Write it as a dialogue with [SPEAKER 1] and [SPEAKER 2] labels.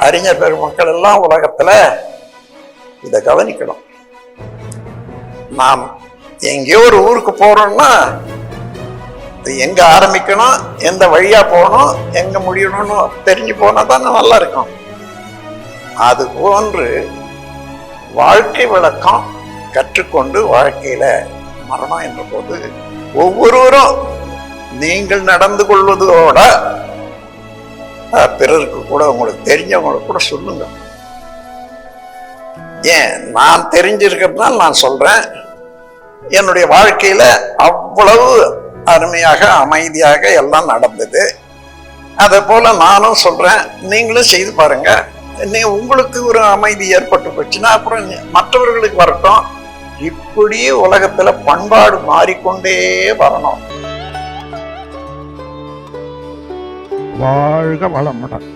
[SPEAKER 1] அறிஞர் பெருமக்கள் எல்லாம் உலகத்துல இதை கவனிக்கணும். நாம் எங்கேயோ ஒரு ஊருக்கு போறோம்னா எங்க ஆரம்பிக்கணும், எந்த வழியா போகணும், எங்க முடியணும்னு தெரிஞ்சு போனா தானே நல்லா இருக்கும். அது போன்று வாழ்க்கை விளக்கம் கற்றுக்கொண்டு வாழ்க்கையில மரணம் என்ற போது ஒவ்வொருவரும் நீங்கள் நடந்து கொள்வதோட பிறருக்கு கூட உங்களுக்கு தெரிஞ்சவங்களுக்கு கூட சொல்லுங்க. ஏன் நான் தெரிஞ்சிருக்கிறதுனால நான் சொல்றேன். என்னுடைய வாழ்க்கையில அவ்வளவு அருமையாக அமைதியாக எல்லாம் நடந்தது. அதே போல நானும் சொல்றேன், நீங்களும் செய்து பாருங்க. உங்களுக்கு ஒரு அமைதி ஏற்பட்டு போச்சுன்னா அப்புறம் மற்றவர்களுக்கு வரட்டும். இப்படியே உலகத்துல பண்பாடு மாறிக்கொண்டே வரணும்.
[SPEAKER 2] வாழ்க வளமுடன்.